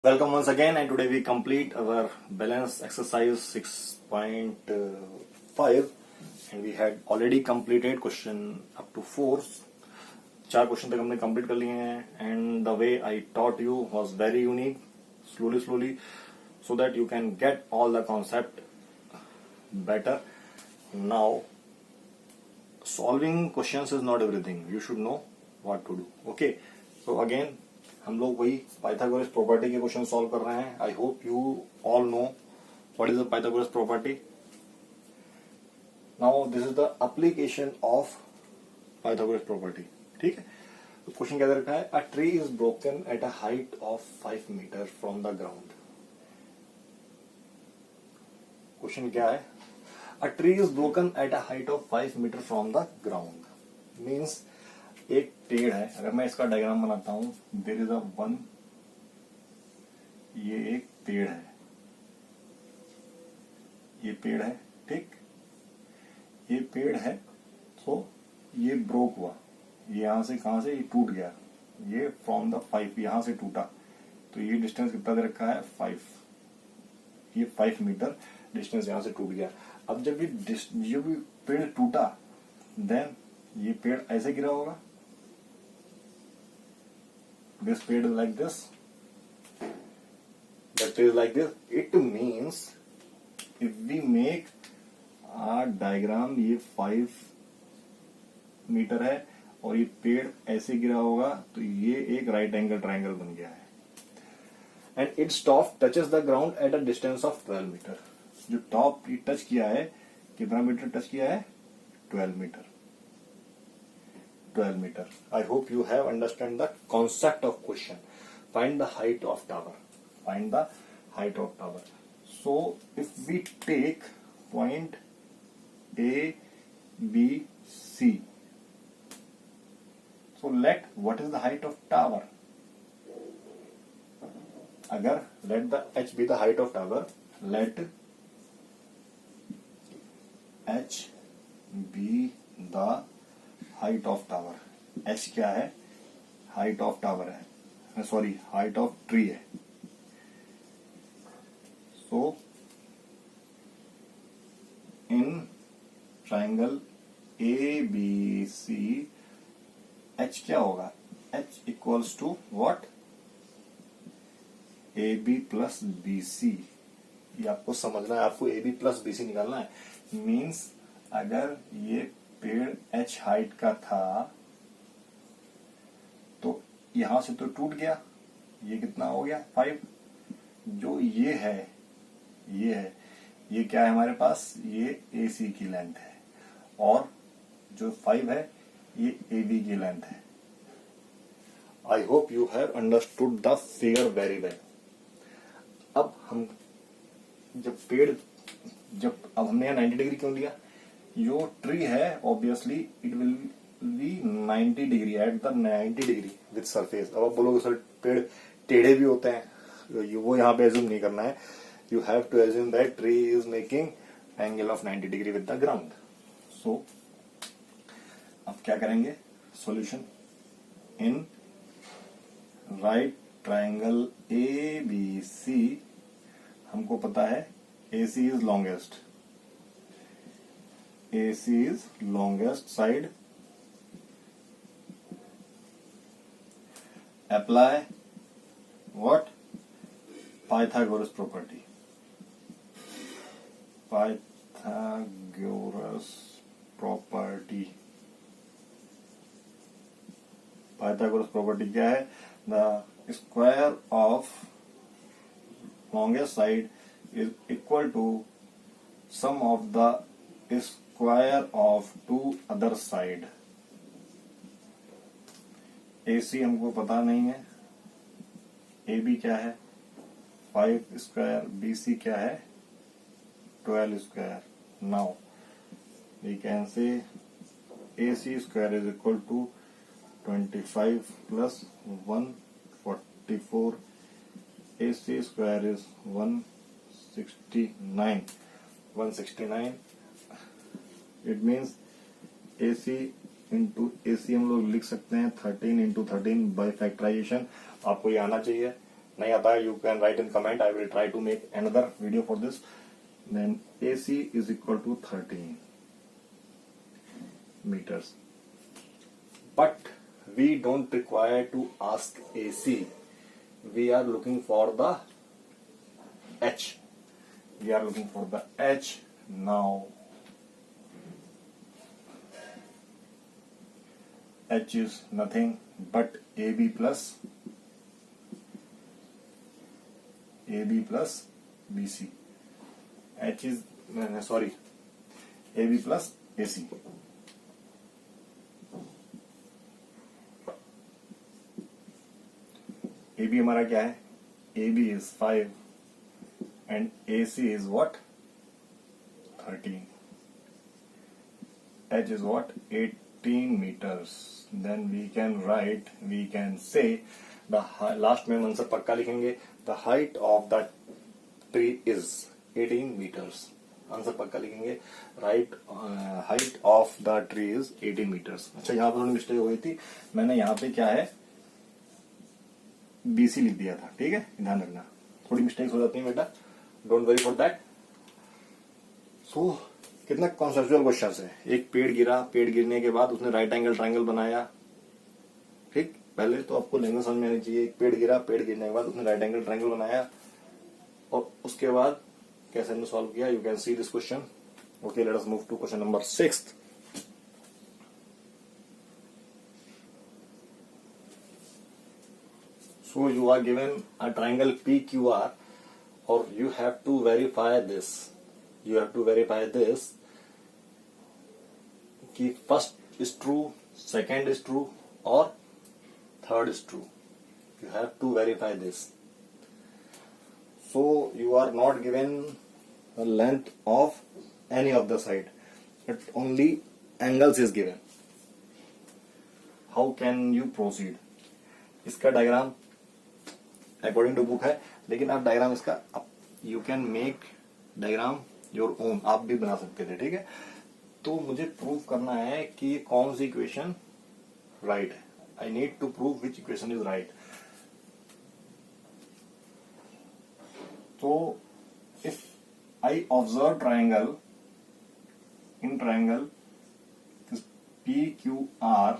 Welcome once again, and today we complete our balance exercise 6.5 and we had already completed question up to 4. 4 question तक हमने complete कर लिए हैं and the way I taught you was very unique, slowly so that you can get all the concept better. Now solving questions is not everything, you should know what to do. Okay, so again हम लोग वही Pythagoras property के question solve कर रहे हैं. I hope you all know what is the Pythagoras property. Now this is the application of Pythagoras property. ठीक है, तो क्वेश्चन क्या दे रखा है? A tree is broken at a height of 5 meter from the ground. Question क्या है? A tree is broken at a height of 5 meter from the ground means एक पेड़ है. अगर मैं इसका डायग्राम बनाता हूं, देयर इज अ वन, ये एक पेड़ है, ये पेड़ है. ठीक, ये पेड़ है. तो ये ब्रोक हुआ, ये यहां से कहां से, ये टूट गया, ये फ्रॉम द 5 यहां से टूटा. तो ये डिस्टेंस कितना दे रखा है? 5. ये 5 मीटर डिस्टेंस यहां से टूट गया. अब जब ये पेड़ टूटा, देन ये पेड़ ऐसे गिरा होगा. This page is like this, that page is like this. It means if we make a diagram, ये 5 मीटर है और ये पेड़ ऐसे गिरा होगा, तो ये एक राइट एंगल ट्राइंगल बन गया है. And its top touches the ground at a distance of 12 meter. जो टॉप टच किया है, कितना मीटर टच किया है? 12 meter. 12 meter. I hope you have understand the concept of question. Find the height of tower. Find the height of tower. So if we take point A, B, C. So let what is the height of tower? अगर let the h be the height of tower, let h be the height of tower. H क्या है? Height of tower है, sorry height of tree है. So in triangle A B C, H क्या होगा? H equals to what? A B plus B C. ये आपको समझना है, आपको A B plus B C निकालना है. मीन्स अगर ये पेड़ h हाइट का था, तो यहां से तो टूट गया, ये कितना हो गया? 5. जो ये है, ये क्या है हमारे पास? ये AC की लेंथ है, और जो 5 है ये AB की लेंथ है. आई hope you have understood the figure very well. अब हम अब हमने यहाँ 90 डिग्री क्यों लिया? जो ट्री है obviously it will be 90 degree at the 90 degree with surface. अब आप बोलोगे सर पेड़ टेढ़े भी होते हैं, वो यहाँ पे एज्यूम नहीं करना है. You have to assume that tree is making angle of 90 degree with the ground. So अब क्या करेंगे? Solution. In right triangle A B C, हमको पता है AC is longest. AC is longest side. Apply what? Pythagoras property. Pythagoras property. Pythagoras property क्या है? The square of longest side is equal to sum of the square of two other side. AC हमको पता नहीं है, AB क्या है? 5 square, BC क्या है? 12 square. Now we can say AC square is equal to 25 plus 144. AC square is 169. It means AC into AC हम लोग लिख सकते हैं 13 इंटू 13 बाई फैक्टराइजेशन. आपको ये आना चाहिए. नहीं आता है, you can write in comment, I will try to make another video for this. Then AC is equal to 13 meters. But we don't require to ask AC. We are looking for the H. We are looking for the H. Now H is nothing but AB plus BC. H is sorry, AB plus AC. AB हमारा क्या है? AB is 5 and AC is what? 13. H is what? 18 meters. Then we can say the last में हम answer पक्का लिखेंगे. The height of the tree is 18 meters. Answer पक्का लिखेंगे. Height of the tree is 18 meters. अच्छा, यहाँ पर थोड़ी मिस्टेक हो गई थी. मैंने यहाँ पे क्या है, BC लिख दिया था. ठीक है, ध्यान रखना, थोड़ी मिस्टेक्स हो जाती है बेटा, डोंट वरी फॉर दैट. सो कितना कॉन्सेप्चुअल क्वेश्चन है. एक पेड़ गिरा, पेड़ गिरने के बाद उसने राइट एंगल ट्रायंगल बनाया. ठीक, पहले तो आपको लैंग्वेज समझ में आनी चाहिए. एक पेड़ गिरा, पेड़ गिरने के बाद उसने राइट एंगल ट्रायंगल बनाया, और उसके बाद कैसे हमने सॉल्व किया. You can see this question. Okay, let us move to question number 6. So you are given a triangle PQR, or you have to verify this. You have to verify this कि first is true, second is true, or third is true. You have to verify this. So you are not given the length of any of the side, but only angles is given. How can you proceed? इसका diagram according to book है, लेकिन आप diagram इसका you can make diagram your own, आप भी बना सकते थे. ठीक है, तो मुझे प्रूव करना है कि कौन सी इक्वेशन राइट है. I need to prove which equation is right. तो if I observe triangle, in triangle PQR,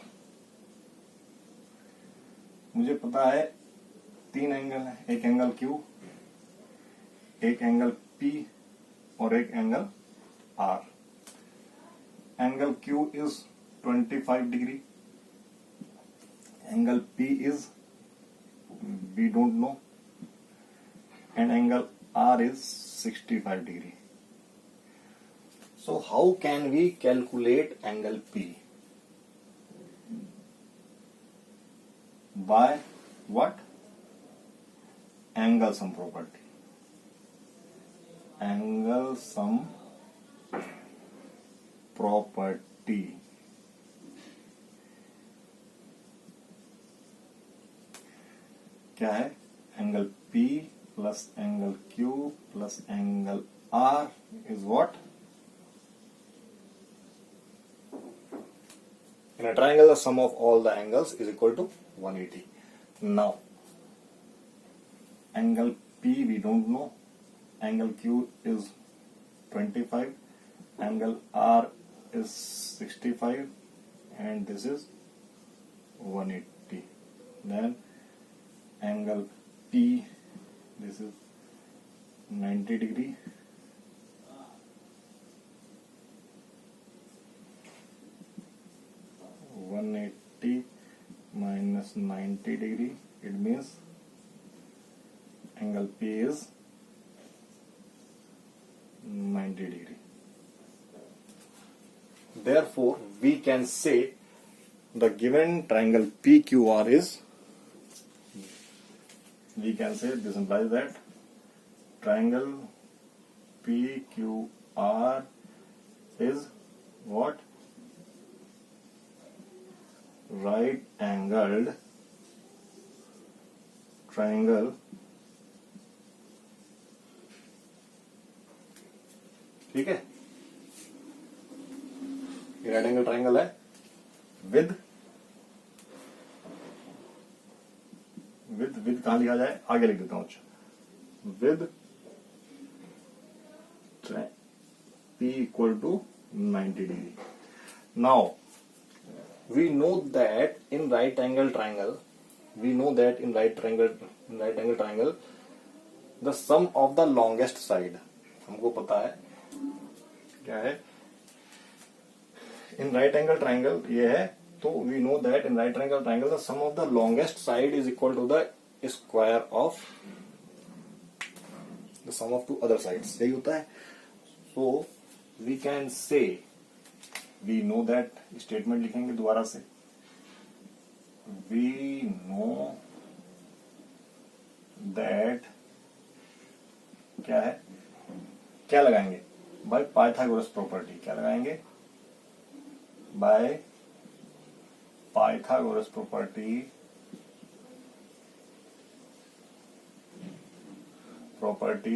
मुझे पता है 3 एंगल है. एक एंगल Q, एक एंगल P और एक angle R. Angle Q is 25 degree, angle P is we don't know, and angle R is 65 degree. So how can we calculate angle P? By what? Angle sum property. Angle sum property. क्या है? Angle P plus angle Q plus angle R is what? In a triangle, the sum of all the angles is equal to 180. Now, angle P we don't know, angle Q is 25, angle R is 65, and this is 180. Then angle P, this is 90 degree. Minus 90 degree, it means angle P is 90 degree. Therefore, we can say the given triangle PQR is, we can say this implies that triangle PQR is what? Right angled triangle ठीक है, ये right angle triangle है with with कहां लिखा जाए, आगे लिख देता हूं। With P equal to 90 degree. Now we know that in right angle triangle, the sum of the longest side, हमको पता है क्या है in right angle triangle ये है, तो we know that in right angle triangle the sum of the longest side is equal to the square of the sum of two other sides, यही होता है। So we can say, we know that, statement लिखेंगे दोबारा से, we know that क्या है, क्या लगाएंगे, बाय पाइथागोरस प्रॉपर्टी, क्या लगाएंगे, बाय पाइथागोरस प्रॉपर्टी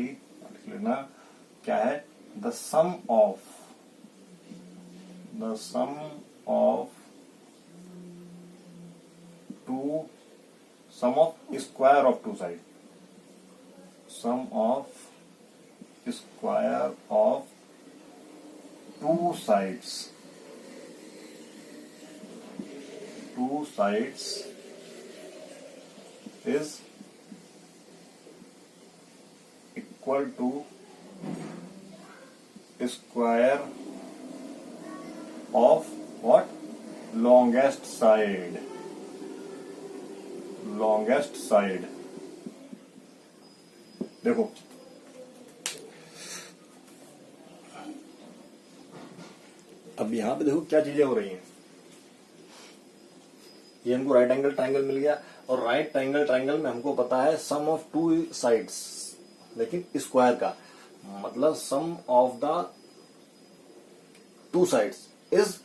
लिख लेना, क्या है, the sum of square of two sides, sum of square of two sides is equal to square of what, longest side। देखो अब यहां पे देखो क्या चीजें हो रही हैं, ये हमको राइट एंगल ट्राइंगल मिल गया, और राइट एंगल ट्राइंगल में हमको पता है सम ऑफ टू साइड्स, लेकिन स्क्वायर का मतलब sum of the two sides is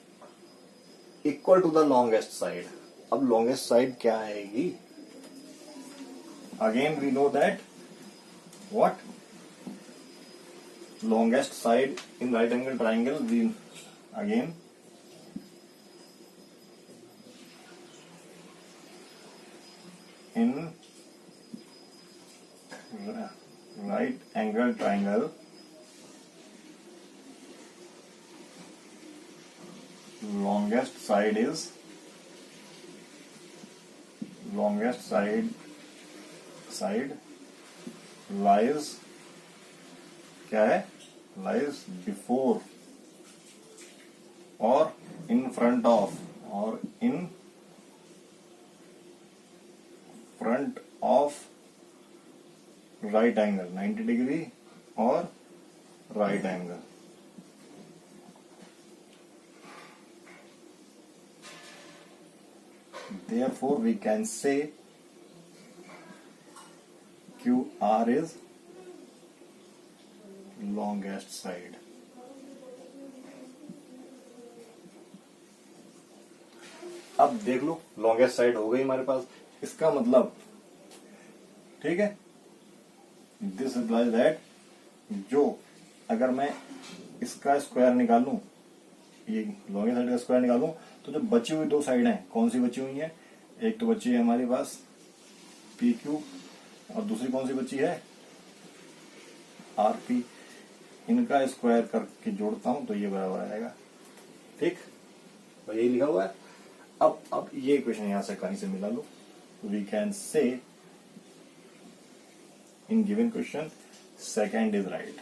equal to the longest side. अब लॉन्गेस्ट साइड क्या आएगी, again we know that what, longest side in right angle triangle, we again in right angle triangle longest side lies, क्या है, lies before or in front of right angle 90 degree or right angle। Therefore we can say QR is longest side। अब देख लो longest side हो गई हमारे पास, इसका मतलब ठीक है, दिस इम्प्लाइज दैट, जो अगर मैं इसका स्क्वायर निकालूं, ये लॉन्गेस्ट साइड का स्क्वायर निकालूं, तो जो बची हुई दो साइड हैं कौन सी बची हुई हैं, एक तो बची है हमारे पास पी क्यू, और दूसरी कौन सी बची है, आर पी। इनका स्क्वायर करके जोड़ता हूं तो ये बराबर आएगा, ठीक, तो यही लिखा हुआ है। अब ये इक्वेशन यहां से कहीं से मिला लो, we can say in given question second is right,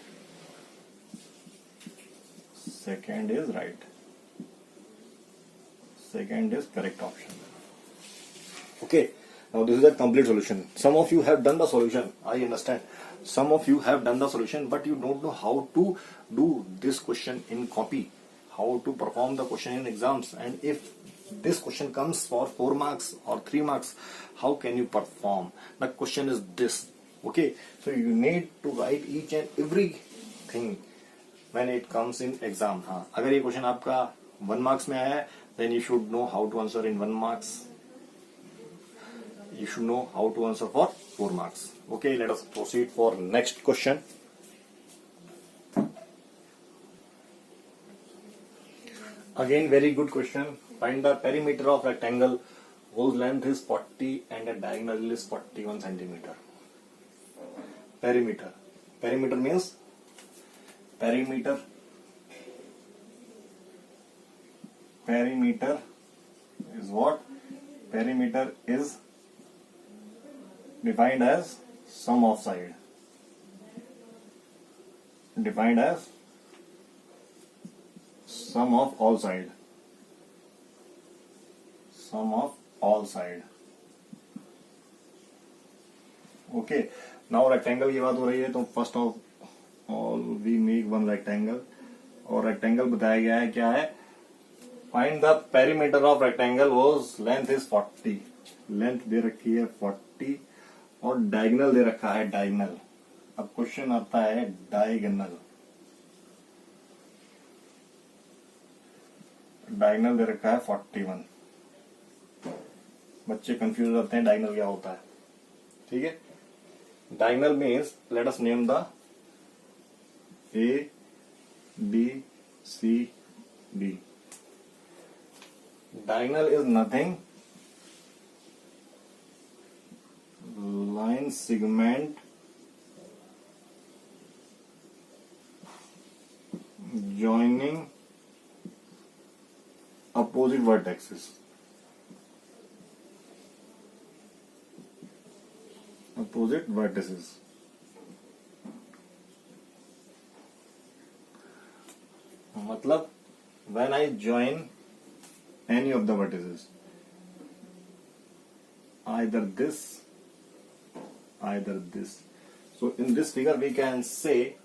second is correct option। Okay, now this is a complete solution. Some of you have done the solution, I understand, some of you have done the solution, but you don't know how to do this question in copy, how to perform the question in exams, and if this question comes for 4 marks or 3 marks, how can you perform? The question is this, okay, so you need to write each and everything when it comes in exam। हाँ, अगर ये question आपका 1 marks में आया है, then you should know how to answer in 1 marks, you should know how to answer for 4 marks। Okay, let us proceed for next question। Again very good question, find the perimeter of rectangle whose length is 40 and a diagonal is 41 centimeter. Perimeter. Perimeter means perimeter is what? Perimeter is defined as sum of side. Defined as sum of all side. Sum of all side. Okay. Now rectangle की बात हो रही है तो first of all we make one rectangle, और rectangle बताया गया है क्या है? Find the perimeter of rectangle was length is 40, length दे रखी है 40 और डायगोनल दे रखा है डायगोनल। अब क्वेश्चन आता है डायगोनल। डायगोनल दे रखा है 41। बच्चे कंफ्यूज होते हैं डायगोनल क्या होता है। ठीक है, diagonal means let us name the A B C D. Diagonal is nothing line segment joining opposite vertices. Opposite vertices. मतलब when I join any of the vertices, either this, so in this figure we can say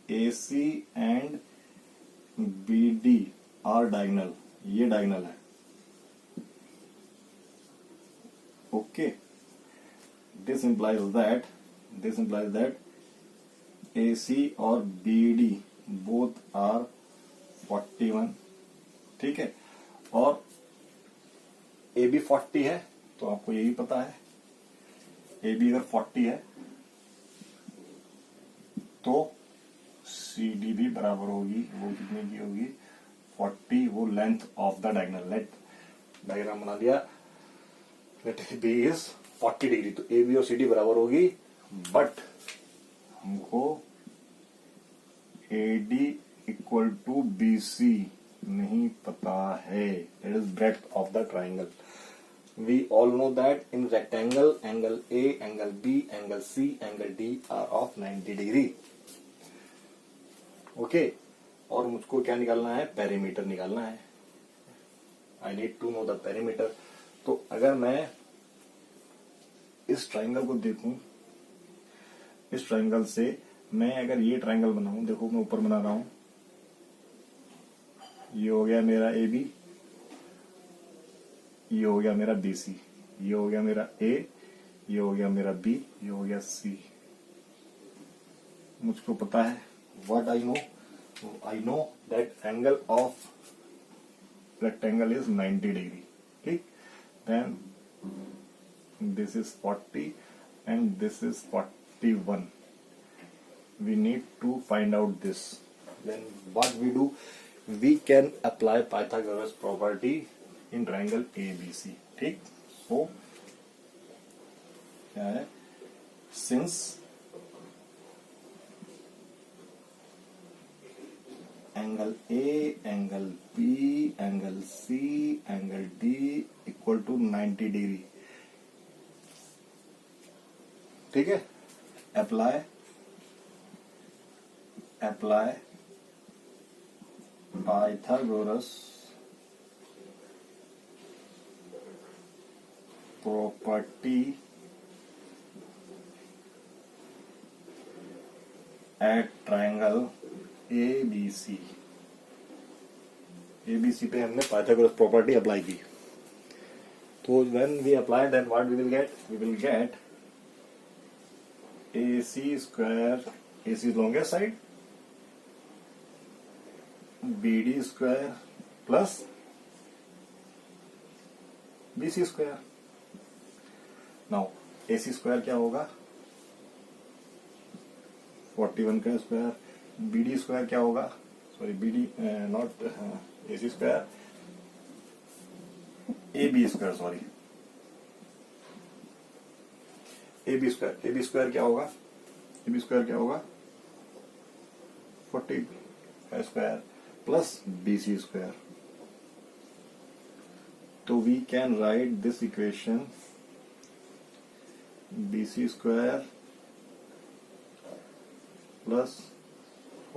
AC and BD are diagonal. ये diagonal है. Okay, this implies that AC और BD both are 41. ठीक है, और AB 40 है तो आपको यही पता है AB अगर 40 है तो CD भी बराबर होगी। वो कितने की होगी? 40। वो length of the diagonal. Let diagram बना दिया। लेट AB इज 40 डिग्री, तो AB और CD बराबर होगी, बट हमको AD इक्वल टू BC नहीं पता है। It is breadth of the triangle. We all know that in rectangle angle A, angle B, angle C, angle D are of 90 degree. Okay, और मुझको क्या निकालना है? पेरीमीटर निकालना है। I need to know the perimeter. तो अगर मैं इस ट्राइंगल को देखूं, इस ट्राइंगल से मैं अगर ये ट्राइंगल बनाऊं, देखो मैं ऊपर बना रहा हूं, ये हो गया मेरा AB, ये हो गया मेरा BC, ये हो गया मेरा A, ये हो गया मेरा B, ये हो गया C। मुझको पता है what I know that angle of rectangle is 90 degree. ठीक, then this is 40 and this is 41। we need to find out this. Then what we do, we can apply Pythagoras property in triangle ABC. ठीक, so क्या है? Since angle A, angle B, angle C, angle D equal to 90 degree. ठीक है, apply Pythagoras property at triangle ABC। ABC पे हमने Pythagoras property apply की। तो when we apply, then what we will get? We will get AC square, AC is longest side, BD square plus BC square। Now AC square क्या होगा? 41 का square. BD square क्या होगा? Sorry BD not AC square, A B square, sorry A B square क्या होगा, A B square क्या होगा 40 square plus B C square. तो we can write this equation B C square plus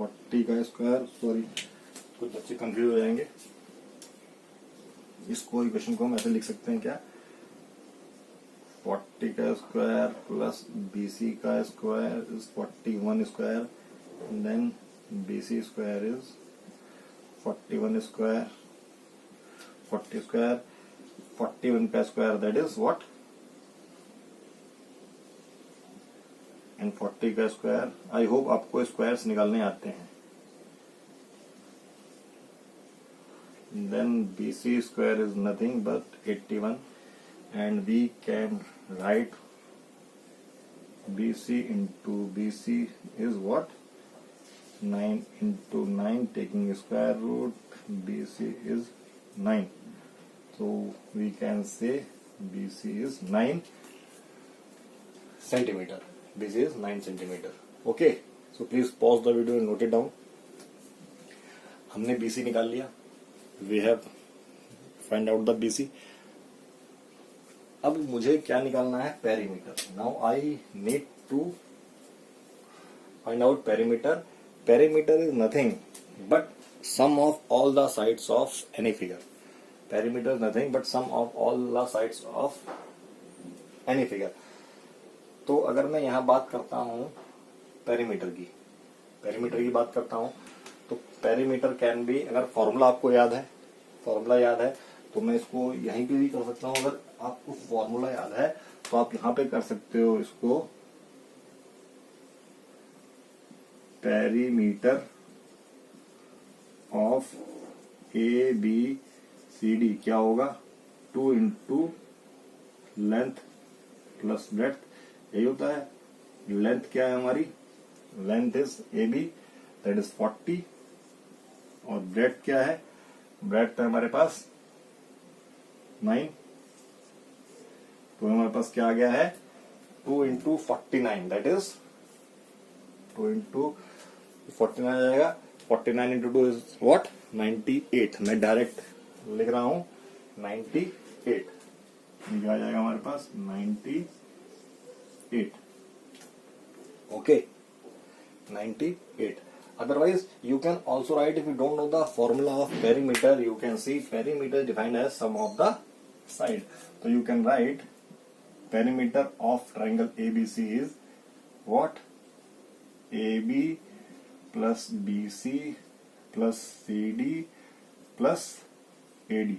40 का square, sorry कुछ बच्चे confuse हो जाएंगे. इसको इक्वेशन को हम ऐसे लिख सकते हैं क्या, 40 का स्क्वायर प्लस बी सी का square is 41 square, then B C square is 41 square, 40 square, 41 का square that is what, and 40 का स्क्वायर. आई होप आपको स्क्वायर्स निकालने आते हैं. Then B C square is nothing but 81, and we can write BC into BC is what, 9 into 9 taking square root, BC is 9. So we can say BC is 9 centimeter. BC is 9 centimeter. Okay. So please pause the video and note it down. हमने BC निकाल लिया. We have find out the BC. अब मुझे क्या निकालना है, perimeter. Now I need to find out perimeter. Perimeter is nothing but sum of all the sides of any figure. Perimeter is nothing but sum of all the sides of any figure. तो अगर मैं यहां बात करता हूं perimeter की बात करता हूं, तो पेरीमीटर कैन बी, अगर फॉर्मूला आपको याद है तो मैं इसको यहीं पे भी कर सकता हूं. अगर आपको फॉर्मूला याद है तो आप यहां पे कर सकते हो इसको, perimeter of A B C D क्या होगा, 2 इंटू लेंथ प्लस ब्रेड्थ. यही होता है. लेंथ क्या है हमारी, length is A B that is 40, और ब्रेड्थ क्या है, ब्रेड्थ है हमारे पास 9. तो हमारे पास क्या आ गया है, 2 इंटू 49 दैट इज 2 इंटू 49 आ जाएगा. 49 इंटू 2 इज व्हाट, 98. मैं डायरेक्ट लिख रहा हूं 98. ये आ जाएगा हमारे पास 98. Okay, 98. Otherwise, you can also write, if you don't know the formula of perimeter, you can see perimeter defined as sum of the side. So you can write perimeter of triangle ABC is what, AB plus BC plus CD plus AD.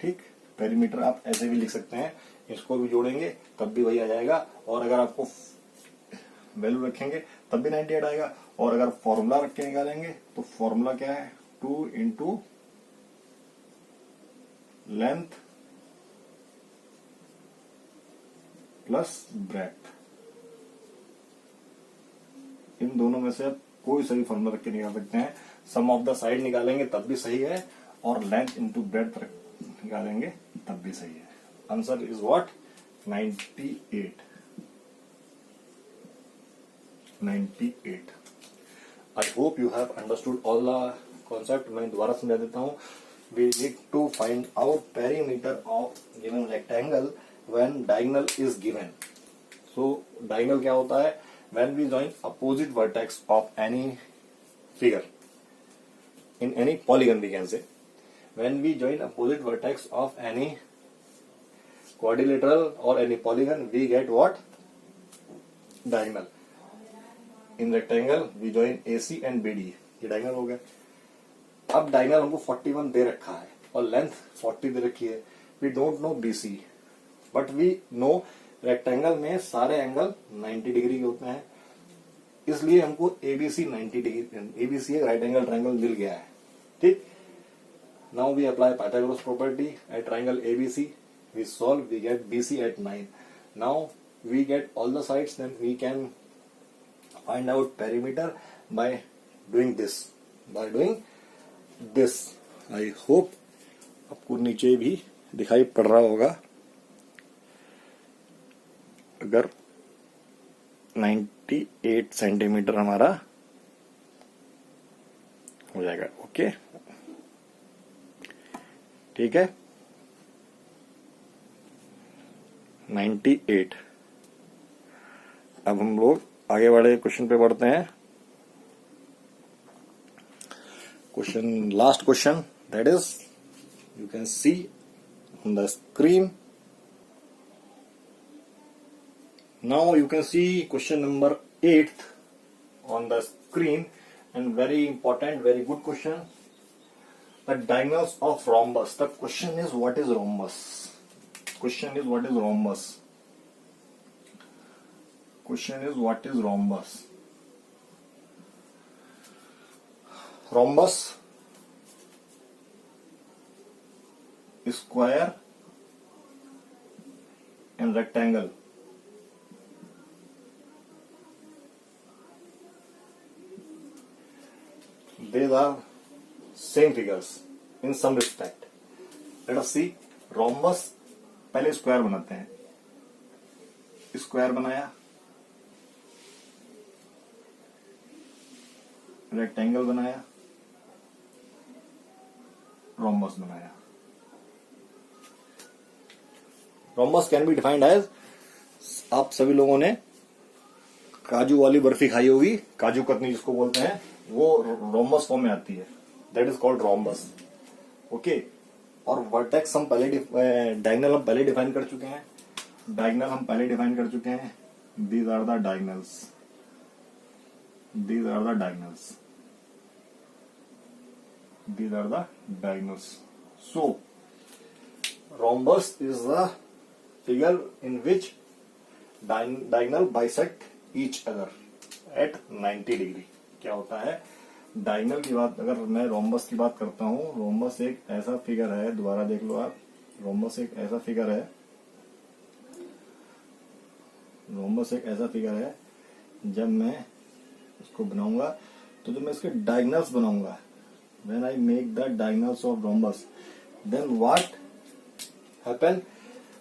ठीक, perimeter आप ऐसे भी लिख सकते हैं, इसको भी जोड़ेंगे तब भी वही आ जाएगा, और अगर आपको वैल्यू रखेंगे तब भी 98 आएगा, और अगर फॉर्मूला रख के निकालेंगे तो फॉर्मूला क्या है, 2 इंटू लेंथ प्लस ब्रेड्थ. इन दोनों में से आप कोई सही फॉर्मूला रख के निकाल सकते हैं. सम ऑफ द साइड निकालेंगे तब भी सही है, और लेंथ इंटू ब्रेड्थ निकालेंगे तब भी सही है. Answer is what, 98. I hope you have understood all the concept. मैं दोबारा समझा देता हूँ. We need to find out perimeter of given rectangle when diagonal is given. So diagonal क्या होता है, when we join opposite vertex of any figure in any polygon, we can say when we join opposite vertex of any quadrilateral or any polygon, we get what, diagonal. In rectangle we join AC and BD, ये diagonal हो गया. अब diagonal हमको 41 दे रखा है और length 40 दे रखी है. We don't know BC but we know rectangle में सारे एंगल 90 डिग्री के होते हैं, इसलिए हमको ABC 90 डिग्री, ABC एक राइट एंगल ट्रायंगल मिल गया है. ठीक, now we apply Pythagoras property at triangle ABC. We solve, we get BC at 9. Now we get all the sides, then we can find out perimeter by doing this. I hope आपको नीचे भी दिखाई पड़ रहा होगा। अगर 98 centimetre हमारा हो जाएगा। ओके, ठीक है, 98। अब हम लोग आगे बढ़े क्वेश्चन पे बढ़ते हैं। Question, last question, that is you can C on the screen. Now you can see question number 8 on the screen, and very important, very good question. The diagonals of rhombus. The question is what is rhombus? Question is what is rhombus? Question is what is rhombus? Rhombus, square and rectangle. These are same figures in some respect. Let us see. Rhombus, पहले square बनाते हैं। Square बनाया, rectangle बनाया, rhombus बनाया। Rhombus can be defined as, आप सभी लोगों ने काजू वाली बर्फी खाई होगी, काजू कतनी जिसको बोलते हैं, वो रोम्बस फॉर्म में आती है। That is called rhombus. Okay, और वर्टेक्स हम पहले डायगोनल हम पहले डिफाइन कर चुके हैं। डायगोनल हम पहले डिफाइन कर चुके हैं। These are the diagonals, these are the diagonals, these are the diagonals. So rhombus is the figure in which diagonal bisect each other at 90 degree. क्या होता है डायगोनल की बात, अगर मैं रोम्बस की बात करता हूं, रोम्बस एक ऐसा फिगर है, दोबारा देख लो आप, रोम्बस एक ऐसा फिगर है, रोम्बस एक ऐसा फिगर है, जब मैं इसको बनाऊंगा तो जब मैं इसके डायगोनल्स बनाऊंगा, when I make the diagonals of rhombus, then what happen,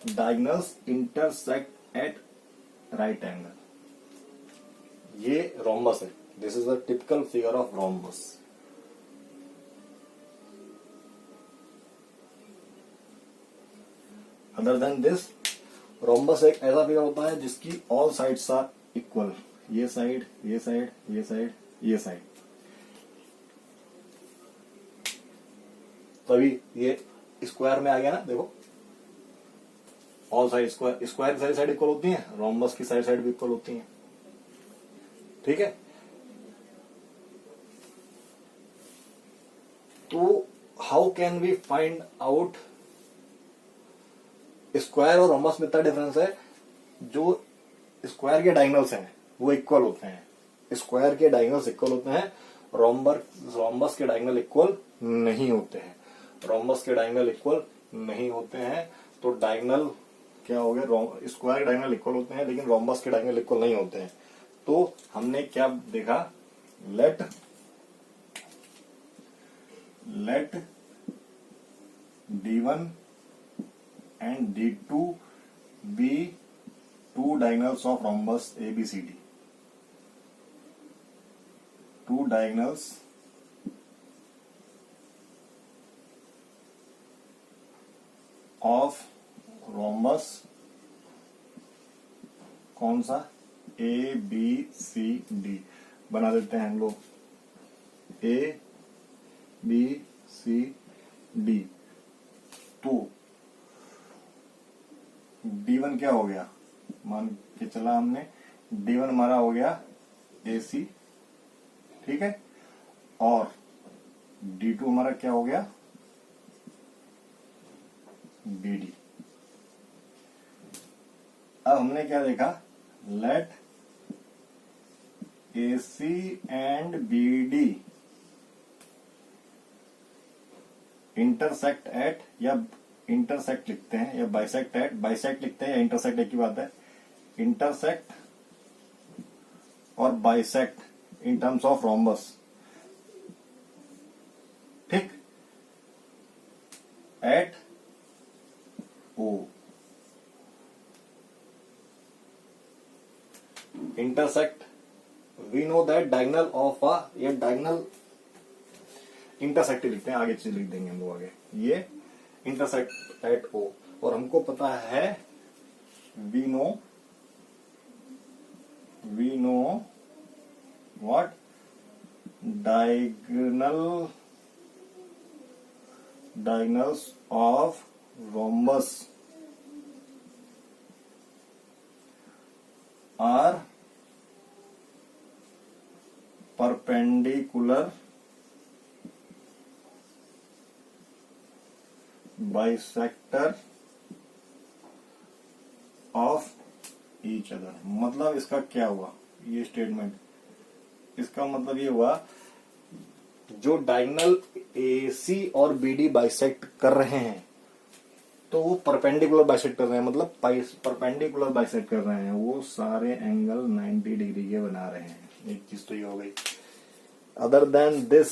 diagonals intersect at right angle. ये रोम्बस है। This is a typical figure of rhombus. Other than this, rhombus एक ऐसा फिगर होता है जिसकी all sides are equal. ये side, ये side, ये साइड, ये साइड। तभी ये स्क्वायर में आ गया ना, देखो ऑल साइड स्क्वायर, स्क्वायर की सारी साइड इक्वल होती हैं, रोम्बस की सारी साइड भी इक्वल होती हैं। ठीक है, तो how can we find out, square और रोम्बस में इतना डिफरेंस है, जो स्क्वायर के डायगोनल्स हैं वो इक्वल होते हैं, स्क्वायर के डायगोनल्स इक्वल होते हैं, रोम्बस के डायगोनल इक्वल नहीं होते हैं, रोम्बस के डायगोनल इक्वल नहीं होते हैं। तो डायगोनल क्या हो गया, स्क्वायर के डायगोनल इक्वल होते हैं लेकिन रोम्बस के डायगोनल इक्वल नहीं होते हैं। तो हमने क्या देखा, late D1 and D2 be two diagonals of rhombus ABCD. Two diagonals of rhombus, कौन सा, ABCD बना देते हैं हम लोग, ABCD। तो D1 क्या हो गया, मान के चला हमने, D1 हमारा हो गया AC, ठीक है, और D2 हमारा क्या हो गया, BD। अब हमने क्या देखा, let AC and BD intersect at, या इंटरसेक्ट लिखते हैं या बाइसेक्ट एट, बाइसेक्ट लिखते हैं या इंटरसेक्ट, एक ही बात है, इंटरसेक्ट और bisect in terms of rhombus, ठीक, eight intersect, we know that diagonal of a, ये diagonal intersect लिखते हैं, आगे चीज लिख देंगे हम लोग आगे, ये intersect at O, और हमको पता है we know what diagonals of rhombus are perpendicular bisector of each other। मतलब इसका क्या हुआ, ये स्टेटमेंट, इसका मतलब ये हुआ जो डायगोनल AC और BD बाइसेक्ट कर रहे हैं तो वो परपेंडिकुलर बाइसेक्ट कर रहे हैं, मतलब परपेंडिकुलर बाइसेक्ट कर रहे हैं, वो सारे एंगल 90 डिग्री के बना रहे हैं। एक चीज तो ये हो गई। अदर देन दिस,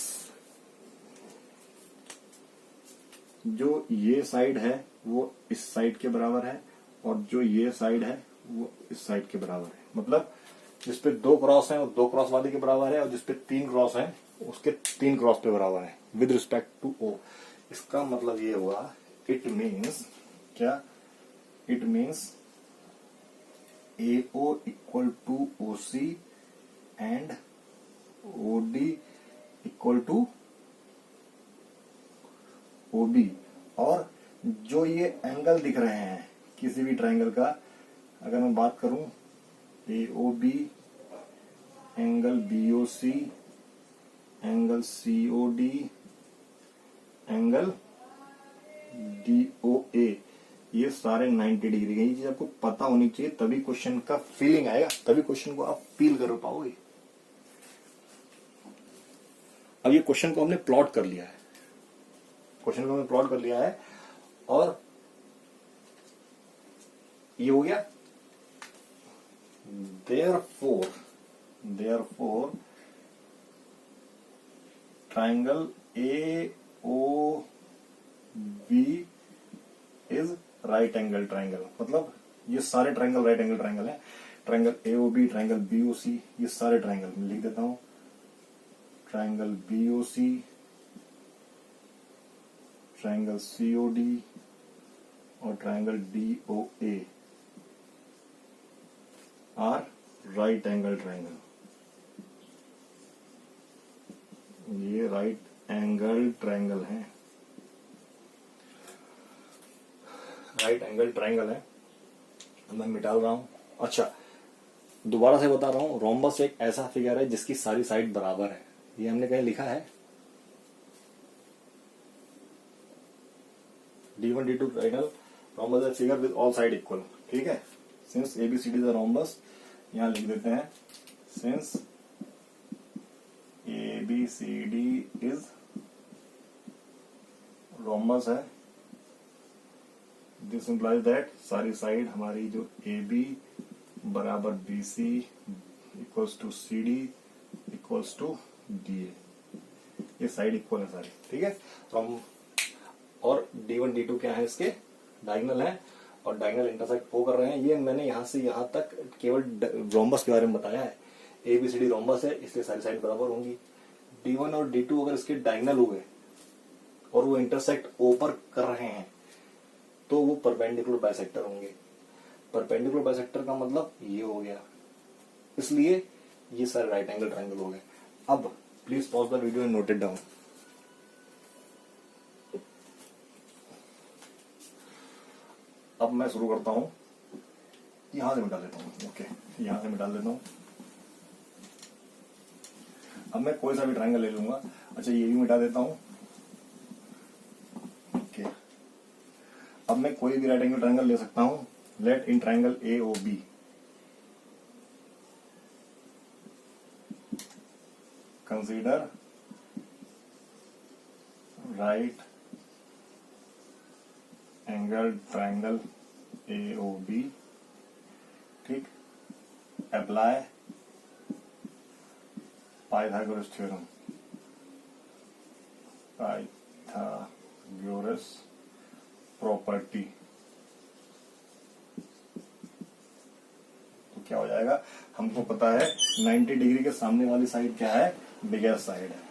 जो ये साइड है वो इस साइड के बराबर है और जो ये साइड है वो इस साइड के बराबर है। मतलब जिसपे 2 क्रॉस है वो 2 क्रॉस वाले के बराबर है और जिसपे 3 क्रॉस है उसके 3 क्रॉस पे बराबर है विद रिस्पेक्ट टू O। इसका मतलब ये हुआ, इट मीन्स क्या, it means AO equal to OC and OD equal to OB। और जो ये एंगल दिख रहे हैं किसी भी ट्रायंगल का, अगर मैं बात करूं AOB, angle BOC, angle COD, angle DOA, ये सारे 90 डिग्री के। ये चीज आपको पता होनी चाहिए, तभी क्वेश्चन का फीलिंग आएगा, तभी क्वेश्चन को आप फील कर पाओगे। अब ये क्वेश्चन को हमने प्लॉट कर लिया है, क्वेश्चन को हमने प्लॉट कर लिया है और ये हो गया। therefore triangle AOB is right angle triangle। मतलब ये सारे ट्रायंगल राइट एंगल ट्रायंगल है। ट्रायंगल AOB, ट्रायंगल BOC, ये सारे ट्रायंगल मैं लिख देता हूं। ट्रायंगल BOC, ट्रायंगल COD और triangle DOA are right angle triangle. ये राइट एंगल ट्रायंगल है, राइट एंगल ट्रायंगल है। मैं मिटा रहा हूं। अच्छा, दोबारा से बता रहा हूं, रोम्बस एक ऐसा फिगर है जिसकी सारी साइड बराबर है। ये हमने कहीं लिखा है D1 D2 ट्रायंगल रोम्बस है figure with all side equal. ठीक है, since ABCD is a rhombus, यहां लिख देते हैं सिंस ABCD इज रोम्बस है, दिस इंप्लाइज दैट सारी साइड हमारी जो AB बराबर BC equals to CD equals to DA, ये साइड इक्वल है सारी। ठीक है, तो हम, और D1 D2 क्या है, इसके डायगोनल है और डायगोनल इंटरसेक्ट O कर रहे हैं। ये मैंने यहां से यहां तक केवल रोम्बस के बारे में बताया है। ABCD रोम्बस है, इसलिए सारी साइड बराबर होंगी। D1 और D2 अगर इसके डायगोनल हुए और वो इंटरसेक्ट O पर कर रहे हैं तो वो परपेंडिकुलर बाइसेक्टर होंगे। परपेंडिकुलर बाइसेक्टर का मतलब ये हो गया, इसलिए ये सारे राइट एंगल ट्रायंगल हो गए। अब please pause the video and note it down. अब मैं शुरू करता हूं, यहां से मिटा लेता हूं। ओके, यहां से मिटा लेता हूं। अब मैं कोई सा भी ट्रायंगल ले लूंगा। अच्छा, ये भी मिटा देता हूं। ओके, अब मैं कोई भी राइट एंगल ट्रायंगल ले सकता हूं। Let in triangle AOB consider right angle triangle AOB। ठीक, apply Pythagoras theorem, Pythagoras property. तो क्या हो जाएगा? जाएगा। हमको पता है 90 डिग्री के सामने वाली साइड क्या है, बिगेस्ट साइड है।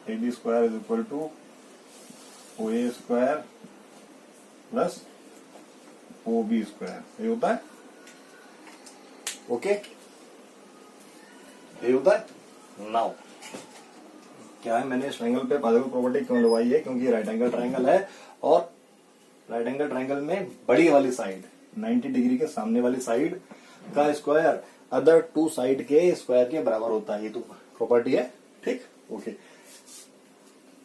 AB square is equal to OA square plus OB square, ये होता है। ओके, ये होता है। नाउ क्या है, मैंने इस ट्रायंगल पे पाइथागोरस प्रॉपर्टी क्यों लगवाई है, क्योंकि राइट एंगल ट्रायंगल है और राइट एंगल ट्रायंगल में बड़ी वाली साइड 90 डिग्री के सामने वाली साइड का स्क्वायर अदर टू साइड के स्क्वायर के बराबर होता है। ये तो प्रॉपर्टी है, ठीक। ओके,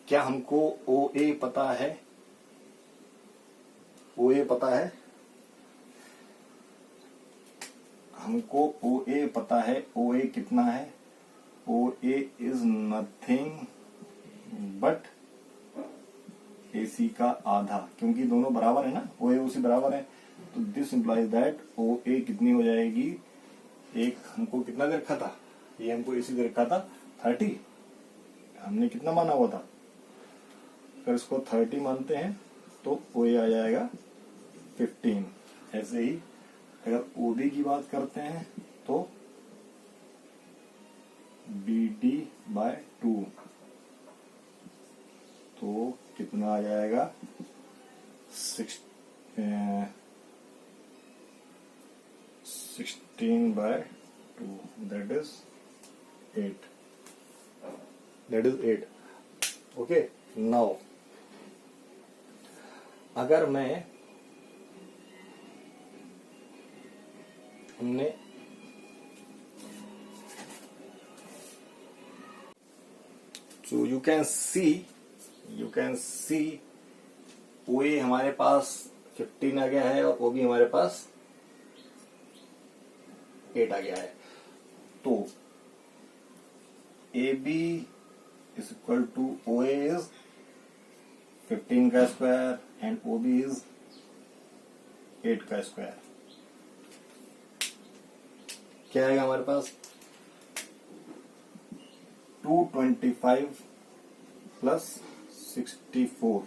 क्या हमको OA पता है? OA पता है हमको, OA पता है। OA कितना है? OA is nothing but AC का आधा, क्योंकि दोनों बराबर है ना, OA OC बराबर है। तो दिस इंप्लाइज दैट OA कितनी हो जाएगी, एक हमको कितना दे रखा था, ये हमको AC दे रखा था 30, हमने कितना माना हुआ था, अगर इसको 30 मानते हैं तो OA आ जाएगा 15। ऐसे ही अगर OB की बात करते हैं तो BD बाय 2, तो कितना आ जाएगा 16 by 2, that is 8। Okay, now अगर मैं हमने so you can see OA हमारे पास 15 आ गया है और OB हमारे पास 8 आ गया है। तो AB is equal to OA is 15 का स्क्वायर एंड OB इज 8 का स्क्वायर। क्या आएगा हमारे पास, 225 plus 64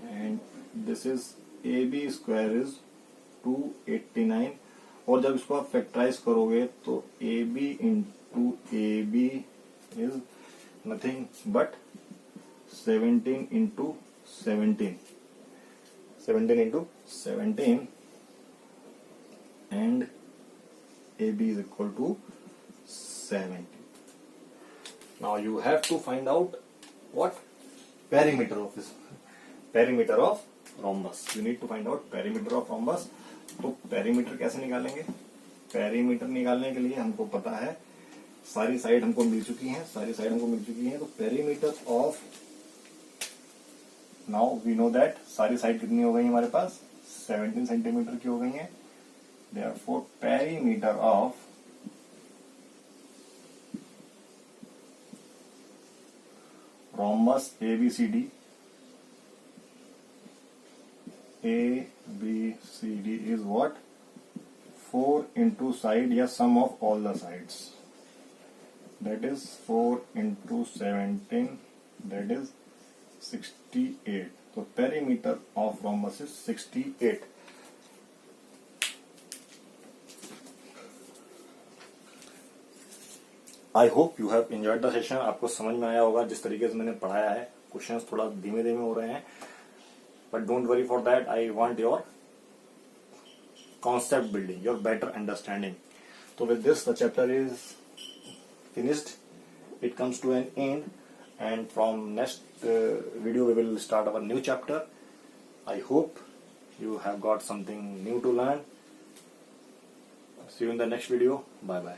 and this is AB square is 289। और जब इसको आप फैक्टराइज करोगे तो AB into AB is nothing but 17 into 17 and AB is equal to 70. Now you have to find out what perimeter of this, perimeter of rhombus. You need to find out perimeter of rhombus. तो perimeter कैसे निकालेंगे? perimeter निकालने के लिए हमको पता है सारी साइड हमको मिल चुकी हैं, तो perimeter of, now we know that सारी साइड कितनी हो गई हमारे पास, 17 सेंटीमीटर की हो गई है। Therefore, perimeter of rhombus ABCD is what? 4 into side या sum of all the sides. That is 4 into 17. That is 68. So perimeter of rhombus is 68. I hope you have enjoyed the session. आपको समझ में आया होगा जिस तरीके से मैंने पढ़ाया है। क्वेश्चंस थोड़ा धीमे धीमे हो रहे हैं, but don't worry for that. I want your concept building, your better understanding. So with this, the chapter is finished. It comes to an end, and from next video we will start our new chapter. I hope you have got something new to learn. See you in the next video. Bye bye.